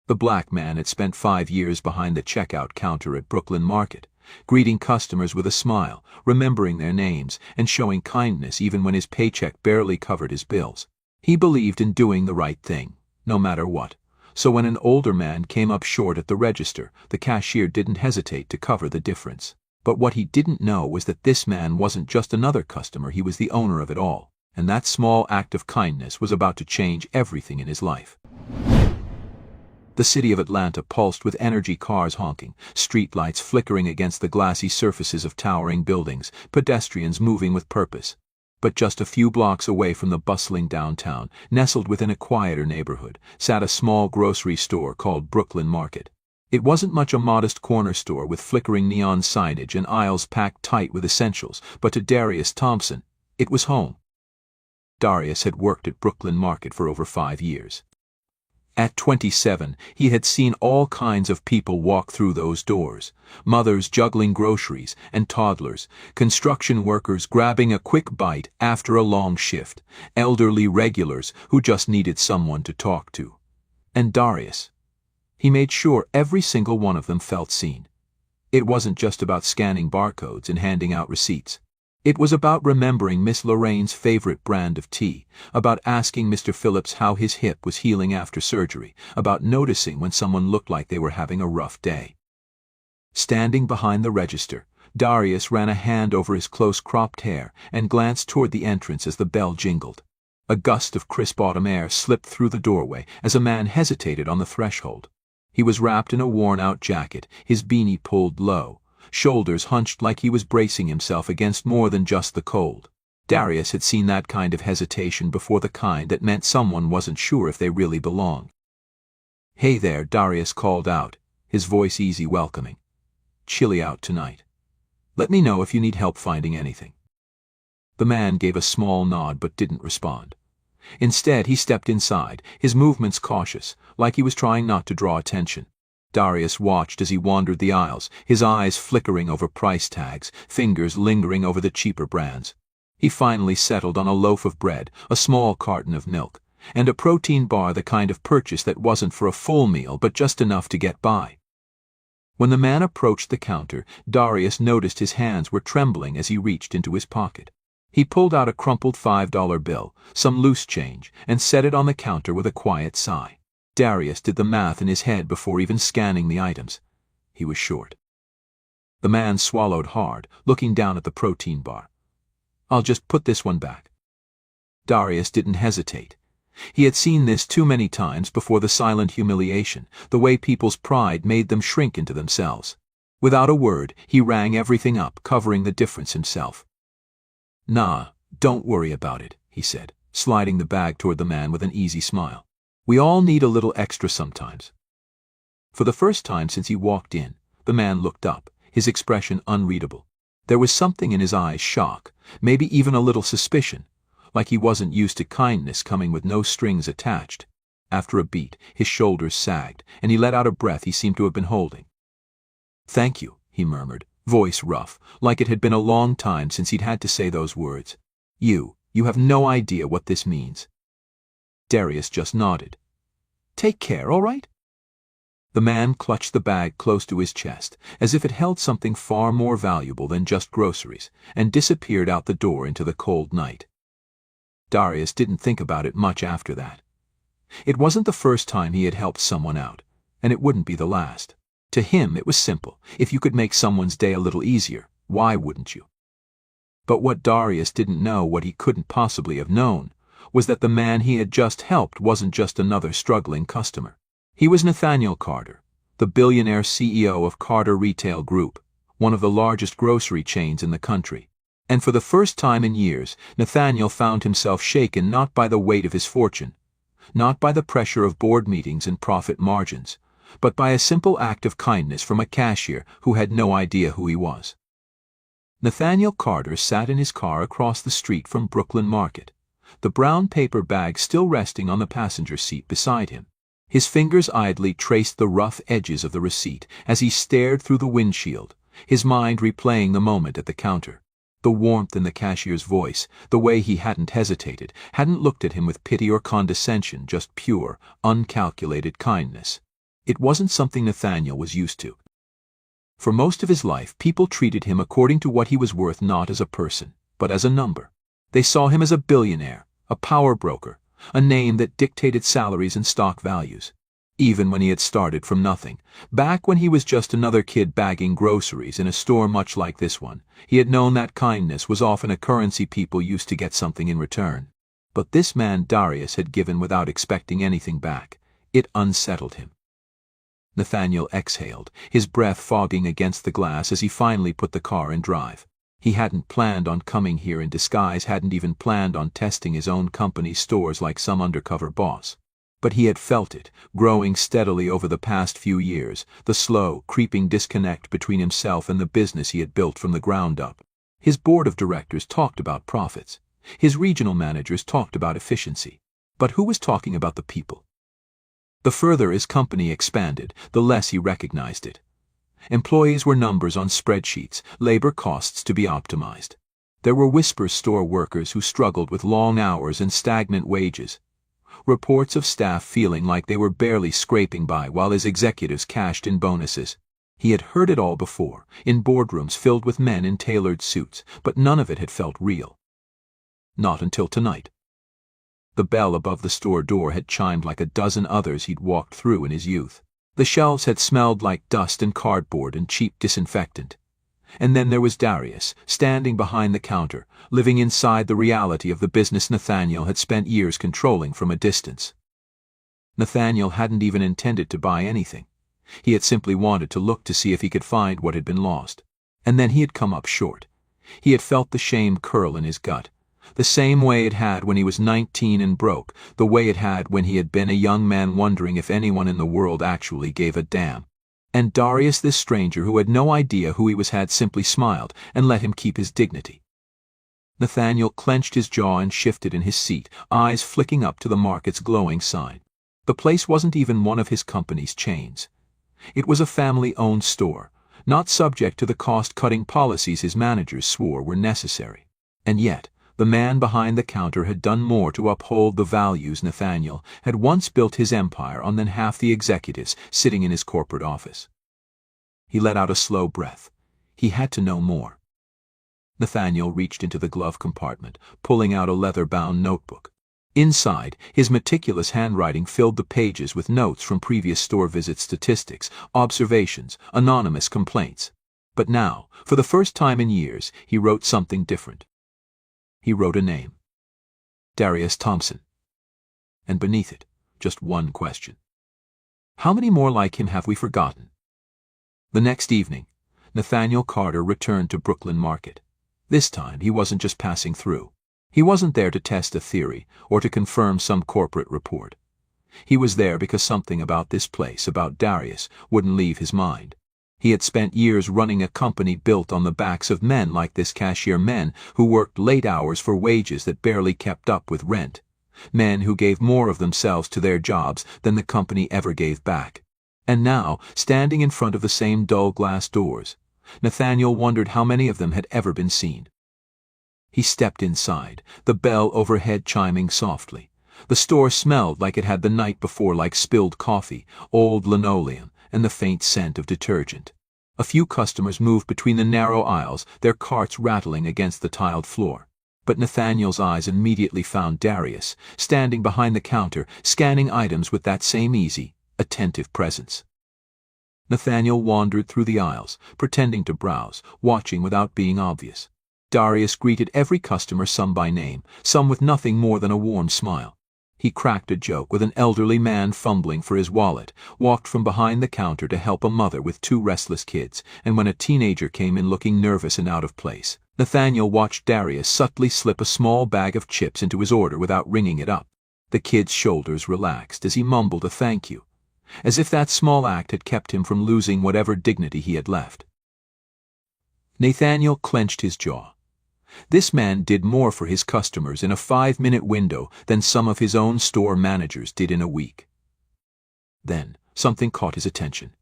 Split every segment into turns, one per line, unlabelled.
The black man had spent 5 years behind the checkout counter at Brooklyn Market, greeting customers with a smile, remembering their names, and showing kindness even when his paycheck barely covered his bills. He believed in doing the right thing, no matter what. So when an older man came up short at the register, the cashier didn't hesitate to cover the difference. But what he didn't know was that this man wasn't just another customer, he was the owner of it all, and that small act of kindness was about to change everything in his life. The city of Atlanta pulsed with energy, cars honking, streetlights flickering against the glassy surfaces of towering buildings, pedestrians moving with purpose. But just a few blocks away from the bustling downtown, nestled within a quieter neighborhood, sat a small grocery store called Brooklyn Market. It wasn't much a modest corner store with flickering neon signage and aisles packed tight with essentials, but to Darius Thompson, it was home. Darius had worked at Brooklyn Market for over 5 years. At 27, he had seen all kinds of people walk through those doors: mothers juggling groceries and toddlers, construction workers grabbing a quick bite after a long shift, elderly regulars who just needed someone to talk to. And Darius, he made sure every single one of them felt seen. It wasn't just about scanning barcodes and handing out receipts. It was about remembering Miss Lorraine's favorite brand of tea, about asking Mr. Phillips how his hip was healing after surgery, about noticing when someone looked like they were having a rough day. Standing behind the register, Darius ran a hand over his close-cropped hair and glanced toward the entrance as the bell jingled. A gust of crisp autumn air slipped through the doorway as a man hesitated on the threshold. He was wrapped in a worn-out jacket, his beanie pulled low, shoulders hunched like he was bracing himself against more than just the cold. Darius had seen that kind of hesitation before, the kind that meant someone wasn't sure if they really belonged. "Hey there," Darius called out, his voice easy, welcoming. "Chilly out tonight. Let me know if you need help finding anything." The man gave a small nod but didn't respond. Instead, he stepped inside, his movements cautious, like he was trying not to draw attention. Darius watched as he wandered the aisles, his eyes flickering over price tags, fingers lingering over the cheaper brands. He finally settled on a loaf of bread, a small carton of milk, and a protein bar, the kind of purchase that wasn't for a full meal but just enough to get by. When the man approached the counter, Darius noticed his hands were trembling as he reached into his pocket. He pulled out a crumpled $5 bill, some loose change, and set it on the counter with a quiet sigh. Darius did the math in his head before even scanning the items. He was short. The man swallowed hard, looking down at the protein bar. "I'll just put this one back." Darius didn't hesitate. He had seen this too many times before, the silent humiliation, the way people's pride made them shrink into themselves. Without a word, he rang everything up, covering the difference himself. "Nah, don't worry about it," he said, sliding the bag toward the man with an easy smile. "We all need a little extra sometimes." For the first time since he walked in, the man looked up, his expression unreadable. There was something in his eyes, shock, maybe even a little suspicion, like he wasn't used to kindness coming with no strings attached. After a beat, his shoulders sagged, and he let out a breath he seemed to have been holding. "Thank you," he murmured, voice rough, like it had been a long time since he'd had to say those words. You have no idea what this means." Darius just nodded. "Take care, all right?" The man clutched the bag close to his chest, as if it held something far more valuable than just groceries, and disappeared out the door into the cold night. Darius didn't think about it much after that. It wasn't the first time he had helped someone out, and it wouldn't be the last. To him, it was simple. If you could make someone's day a little easier, why wouldn't you? But what Darius didn't know, what he couldn't possibly have known, was that the man he had just helped wasn't just another struggling customer. He was Nathaniel Carter, the billionaire CEO of Carter Retail Group, one of the largest grocery chains in the country. And for the first time in years, Nathaniel found himself shaken not by the weight of his fortune, not by the pressure of board meetings and profit margins, but by a simple act of kindness from a cashier who had no idea who he was. Nathaniel Carter sat in his car across the street from Brooklyn Market, the brown paper bag still resting on the passenger seat beside him. His fingers idly traced the rough edges of the receipt as he stared through the windshield, his mind replaying the moment at the counter. The warmth in the cashier's voice, the way he hadn't hesitated, hadn't looked at him with pity or condescension, just pure, uncalculated kindness. It wasn't something Nathaniel was used to. For most of his life, people treated him according to what he was worth, not as a person, but as a number. They saw him as a billionaire, a power broker, a name that dictated salaries and stock values. Even when he had started from nothing, back when he was just another kid bagging groceries in a store much like this one, he had known that kindness was often a currency people used to get something in return. But this man Darius had given without expecting anything back. It unsettled him. Nathaniel exhaled, his breath fogging against the glass as he finally put the car in drive. He hadn't planned on coming here in disguise, hadn't even planned on testing his own company's stores like some undercover boss. But he had felt it, growing steadily over the past few years, the slow, creeping disconnect between himself and the business he had built from the ground up. His board of directors talked about profits. His regional managers talked about efficiency. But who was talking about the people? The further his company expanded, the less he recognized it. Employees were numbers on spreadsheets, labor costs to be optimized. There were whisper store workers who struggled with long hours and stagnant wages. Reports of staff feeling like they were barely scraping by while his executives cashed in bonuses. He had heard it all before, in boardrooms filled with men in tailored suits, but none of it had felt real. Not until tonight. The bell above the store door had chimed like a dozen others he'd walked through in his youth. The shelves had smelled like dust and cardboard and cheap disinfectant. And then there was Darius, standing behind the counter, living inside the reality of the business Nathaniel had spent years controlling from a distance. Nathaniel hadn't even intended to buy anything. He had simply wanted to look to see if he could find what had been lost. And then he had come up short. He had felt the shame curl in his gut. The same way it had when he was 19 and broke, the way it had when he had been a young man wondering if anyone in the world actually gave a damn. And Darius, this stranger who had no idea who he was, had simply smiled and let him keep his dignity. Nathaniel clenched his jaw and shifted in his seat, eyes flicking up to the market's glowing sign. The place wasn't even one of his company's chains. It was a family-owned store, not subject to the cost-cutting policies his managers swore were necessary. And yet, the man behind the counter had done more to uphold the values Nathaniel had once built his empire on than half the executives sitting in his corporate office. He let out a slow breath. He had to know more. Nathaniel reached into the glove compartment, pulling out a leather-bound notebook. Inside, his meticulous handwriting filled the pages with notes from previous store visit statistics, observations, anonymous complaints. But now, for the first time in years, he wrote something different. He wrote a name. Darius Thompson. And beneath it, just one question. How many more like him have we forgotten? The next evening, Nathaniel Carter returned to Brooklyn Market. This time, he wasn't just passing through. He wasn't there to test a theory or to confirm some corporate report. He was there because something about this place, about Darius, wouldn't leave his mind. He had spent years running a company built on the backs of men like this cashier, men who worked late hours for wages that barely kept up with rent, men who gave more of themselves to their jobs than the company ever gave back. And now, standing in front of the same dull glass doors, Nathaniel wondered how many of them had ever been seen. He stepped inside, the bell overhead chiming softly. The store smelled like it had the night before, like spilled coffee, old linoleum, and the faint scent of detergent. A few customers moved between the narrow aisles, their carts rattling against the tiled floor. But Nathaniel's eyes immediately found Darius, standing behind the counter, scanning items with that same easy, attentive presence. Nathaniel wandered through the aisles, pretending to browse, watching without being obvious. Darius greeted every customer, some by name, some with nothing more than a warm smile. He cracked a joke with an elderly man fumbling for his wallet, walked from behind the counter to help a mother with two restless kids, and when a teenager came in looking nervous and out of place, Nathaniel watched Darius subtly slip a small bag of chips into his order without ringing it up. The kid's shoulders relaxed as he mumbled a thank you, as if that small act had kept him from losing whatever dignity he had left. Nathaniel clenched his jaw. This man did more for his customers in a 5-minute window than some of his own store managers did in a week. Then, something caught his attention.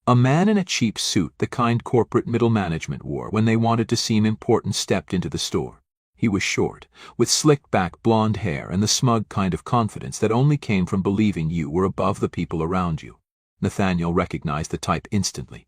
A man in a cheap suit, the kind corporate middle management wore when they wanted to seem important, stepped into the store. He was short, with slicked-back blonde hair and the smug kind of confidence that only came from believing you were above the people around you. Nathaniel recognized the type instantly.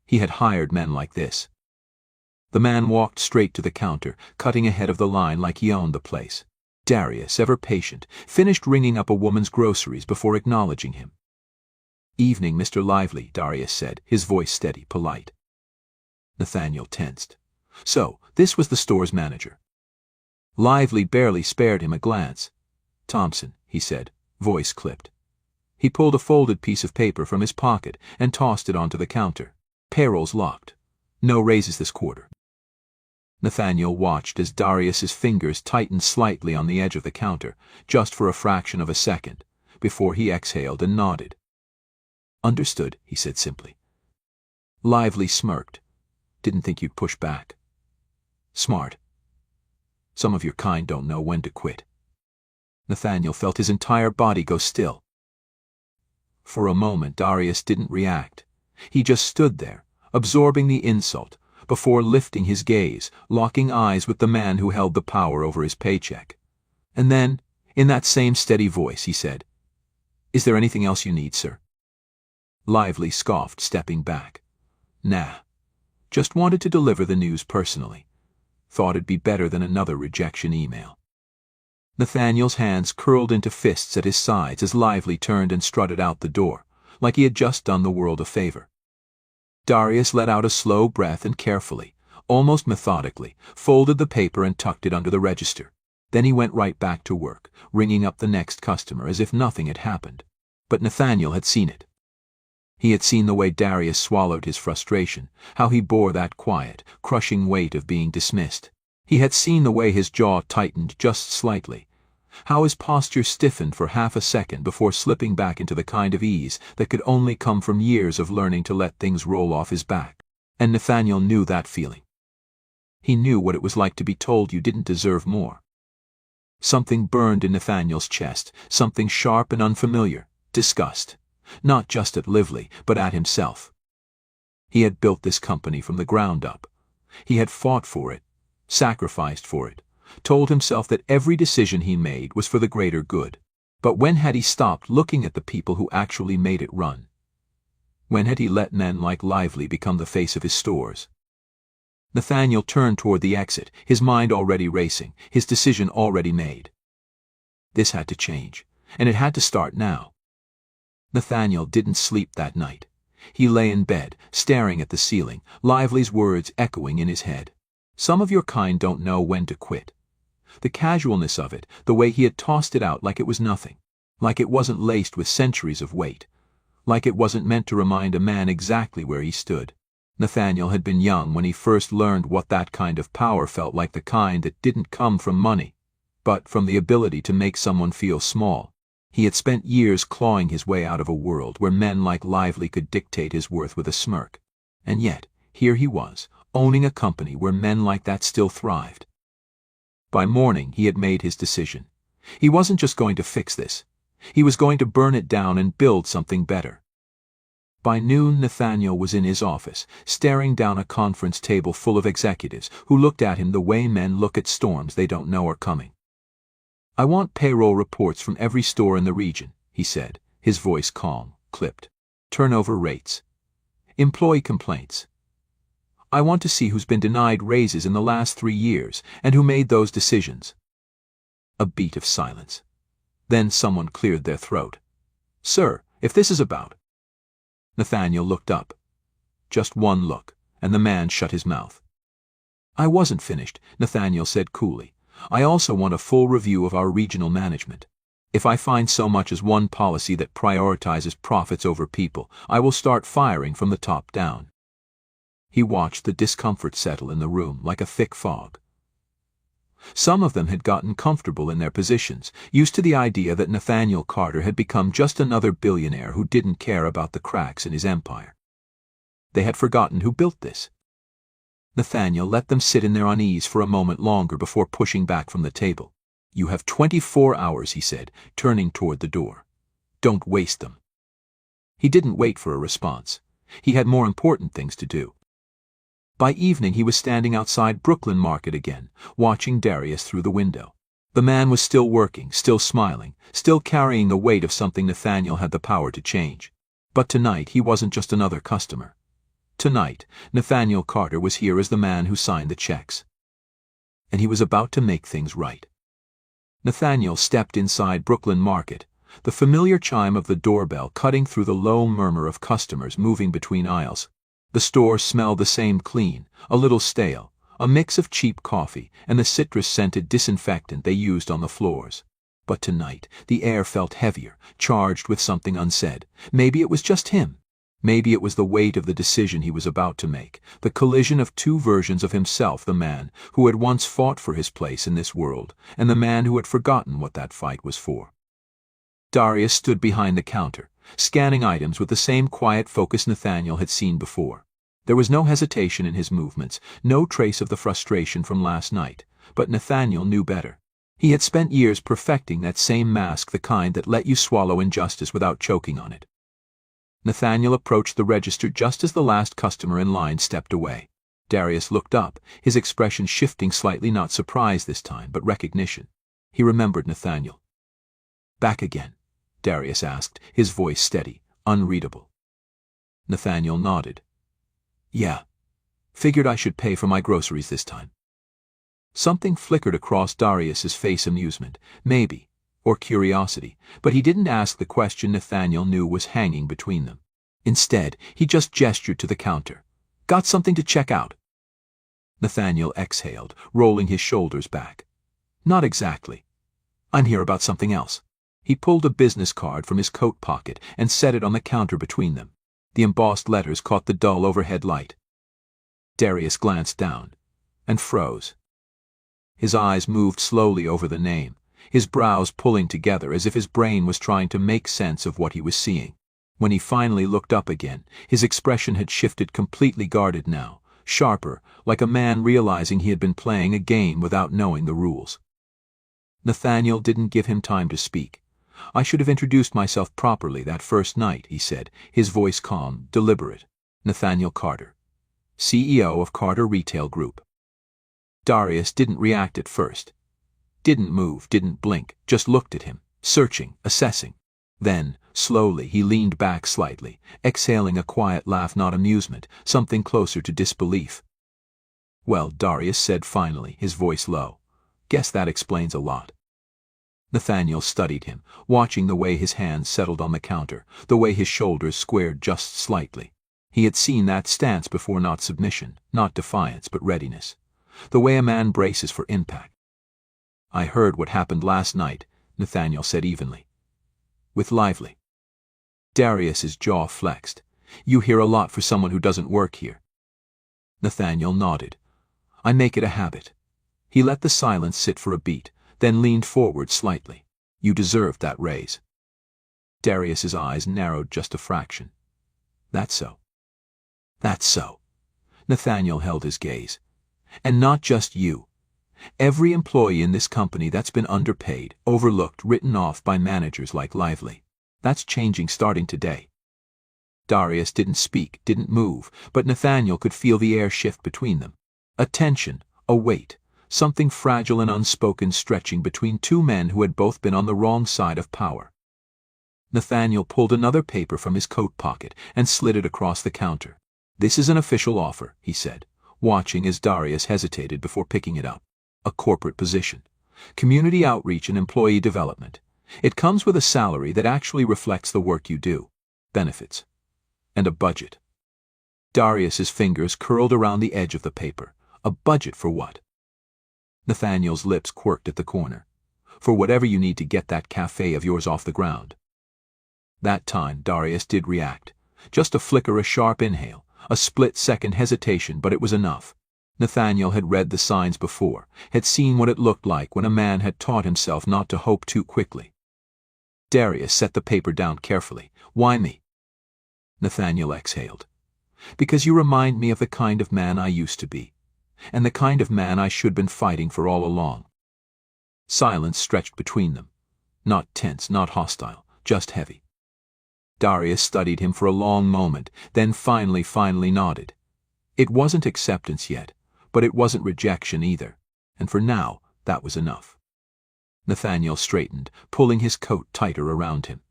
He had hired men like this. The man walked straight to the counter, cutting ahead of the line like he owned the place. Darius, ever patient, finished ringing up a woman's groceries before acknowledging him. "Evening, Mr. Lively," Darius said, his voice steady, polite. Nathaniel tensed. So, this was the store's manager. Lively barely spared him a glance. "Thompson," he said, voice clipped. He pulled a folded piece of paper from his pocket and tossed it onto the counter. "Payroll's locked. No raises this quarter." Nathaniel watched as Darius's fingers tightened slightly on the edge of the counter, just for a fraction of a second, before he exhaled and nodded. "Understood," he said simply. Lively smirked. "Didn't think you'd push back. Smart. Some of your kind don't know when to quit." Nathaniel felt his entire body go still. For a moment Darius didn't react. He just stood there, absorbing the insult, before lifting his gaze, locking eyes with the man who held the power over his paycheck. And then, in that same steady voice, he said, "Is there anything else you need, sir?" Lively scoffed, stepping back. "Nah. Just wanted to deliver the news personally. Thought it'd be better than another rejection email." Nathaniel's hands curled into fists at his sides as Lively turned and strutted out the door, like he had just done the world a favor. Darius let out a slow breath and carefully, almost methodically, folded the paper and tucked it under the register. Then he went right back to work, ringing up the next customer as if nothing had happened. But Nathaniel had seen it. He had seen the way Darius swallowed his frustration, how he bore that quiet, crushing weight of being dismissed. He had seen the way his jaw tightened just slightly, how his posture stiffened for half a second before slipping back into the kind of ease that could only come from years of learning to let things roll off his back. And Nathaniel knew that feeling. He knew what it was like to be told you didn't deserve more. Something burned in Nathaniel's chest, something sharp and unfamiliar, disgust, not just at Lively, but at himself. He had built this company from the ground up. He had fought for it, sacrificed for it, told himself that every decision he made was for the greater good. But when had he stopped looking at the people who actually made it run? When had he let men like Lively become the face of his stores? Nathaniel turned toward the exit, his mind already racing, his decision already made. This had to change, and it had to start now. Nathaniel didn't sleep that night. He lay in bed, staring at the ceiling, Lively's words echoing in his head. "Some of your kind don't know when to quit." The casualness of it, the way he had tossed it out like it was nothing, like it wasn't laced with centuries of weight, like it wasn't meant to remind a man exactly where he stood. Nathaniel had been young when he first learned what that kind of power felt like, the kind that didn't come from money, but from the ability to make someone feel small. He had spent years clawing his way out of a world where men like Lively could dictate his worth with a smirk. And yet, here he was, owning a company where men like that still thrived. By morning, he had made his decision. He wasn't just going to fix this. He was going to burn it down and build something better. By noon, Nathaniel was in his office, staring down a conference table full of executives who looked at him the way men look at storms they don't know are coming. "I want payroll reports from every store in the region," he said, his voice calm, clipped. "Turnover rates. Employee complaints. I want to see who's been denied raises in the last 3 years and who made those decisions." A beat of silence. Then someone cleared their throat. "Sir, if this is about—" Nathaniel looked up. Just one look, and the man shut his mouth. "I wasn't finished," Nathaniel said coolly. "I also want a full review of our regional management. If I find so much as one policy that prioritizes profits over people, I will start firing from the top down." He watched the discomfort settle in the room like a thick fog. Some of them had gotten comfortable in their positions, used to the idea that Nathaniel Carter had become just another billionaire who didn't care about the cracks in his empire. They had forgotten who built this. Nathaniel let them sit in their unease for a moment longer before pushing back from the table. "You have 24 hours, he said, turning toward the door. "Don't waste them." He didn't wait for a response. He had more important things to do. By evening he was standing outside Brooklyn Market again, watching Darius through the window. The man was still working, still smiling, still carrying the weight of something Nathaniel had the power to change. But tonight he wasn't just another customer. Tonight, Nathaniel Carter was here as the man who signed the checks. And he was about to make things right. Nathaniel stepped inside Brooklyn Market, the familiar chime of the doorbell cutting through the low murmur of customers moving between aisles. The store smelled the same, clean, a little stale, a mix of cheap coffee and the citrus-scented disinfectant they used on the floors. But tonight, the air felt heavier, charged with something unsaid. Maybe it was just him. Maybe it was the weight of the decision he was about to make, the collision of two versions of himself, the man who had once fought for his place in this world, and the man who had forgotten what that fight was for. Darius stood behind the counter, scanning items with the same quiet focus Nathaniel had seen before. There was no hesitation in his movements, no trace of the frustration from last night, but Nathaniel knew better. He had spent years perfecting that same mask, the kind that let you swallow injustice without choking on it. Nathaniel approached the register just as the last customer in line stepped away. Darius looked up, his expression shifting slightly, not surprise this time, but recognition. He remembered Nathaniel. "Back again?" Darius asked, his voice steady, unreadable. Nathaniel nodded. "Yeah. Figured I should pay for my groceries this time." Something flickered across Darius's face, amusement, maybe, or curiosity, but he didn't ask the question Nathaniel knew was hanging between them. Instead, he just gestured to the counter. "Got something to check out?" Nathaniel exhaled, rolling his shoulders back. "Not exactly. I'm here about something else." He pulled a business card from his coat pocket and set it on the counter between them. The embossed letters caught the dull overhead light. Darius glanced down and froze. His eyes moved slowly over the name, his brows pulling together as if his brain was trying to make sense of what he was seeing. When he finally looked up again, his expression had shifted, completely guarded now, sharper, like a man realizing he had been playing a game without knowing the rules. Nathaniel didn't give him time to speak. "I should have introduced myself properly that first night," he said, his voice calm, deliberate. "Nathaniel Carter, CEO of Carter Retail Group." Darius didn't react at first. Didn't move, didn't blink, just looked at him, searching, assessing. Then, slowly, he leaned back slightly, exhaling a quiet laugh, not amusement, something closer to disbelief. "Well," Darius said finally, his voice low, "guess that explains a lot." Nathaniel studied him, watching the way his hands settled on the counter, the way his shoulders squared just slightly. He had seen that stance before, not submission, not defiance, but readiness. The way a man braces for impact. "I heard what happened last night," Nathaniel said evenly. "With Lively." Darius's jaw flexed. "You hear a lot for someone who doesn't work here." Nathaniel nodded. "I make it a habit." He let the silence sit for a beat, then leaned forward slightly. "You deserved that raise." Darius's eyes narrowed just a fraction. "That's so." "That's so." Nathaniel held his gaze. "And not just you. Every employee in this company that's been underpaid, overlooked, written off by managers like Lively. That's changing starting today." Darius didn't speak, didn't move, but Nathaniel could feel the air shift between them. A tension, a weight, something fragile and unspoken stretching between two men who had both been on the wrong side of power. Nathaniel pulled another paper from his coat pocket and slid it across the counter. "This is an official offer," he said, watching as Darius hesitated before picking it up. "A corporate position. Community outreach and employee development. It comes with a salary that actually reflects the work you do. Benefits. And a budget." Darius's fingers curled around the edge of the paper. A budget for what? Nathaniel's lips quirked at the corner. "For whatever you need to get that cafe of yours off the ground." That time Darius did react. Just a flicker, a sharp inhale, a split-second hesitation, but it was enough. Nathaniel had read the signs before, had seen what it looked like when a man had taught himself not to hope too quickly. Darius set the paper down carefully. "Why me?" Nathaniel exhaled. "Because you remind me of the kind of man I used to be, and the kind of man I should have been fighting for all along." Silence stretched between them. Not tense, not hostile, just heavy. Darius studied him for a long moment, then finally nodded. It wasn't acceptance yet, but it wasn't rejection either, and for now, that was enough. Nathaniel straightened, pulling his coat tighter around him.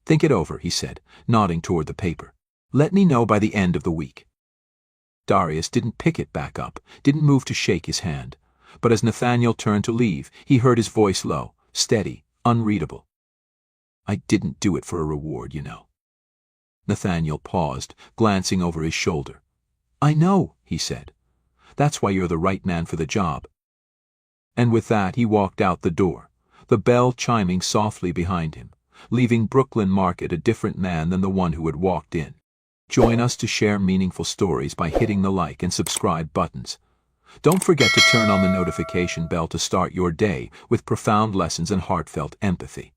Think it over, he said, nodding toward the paper. Let me know by the end of the week. Darius didn't pick it back up, didn't move to shake his hand. But as Nathaniel turned to leave, he heard his voice low, steady, unreadable. I didn't do it for a reward, you know. Nathaniel paused, glancing over his shoulder. I know, he said. That's why you're the right man for the job. And with that he walked out the door, the bell chiming softly behind him, leaving Brooklyn Market a different man than the one who had walked in. Join us to share meaningful stories by hitting the like and subscribe buttons. Don't forget to turn on the notification bell to start your day with profound lessons and heartfelt empathy.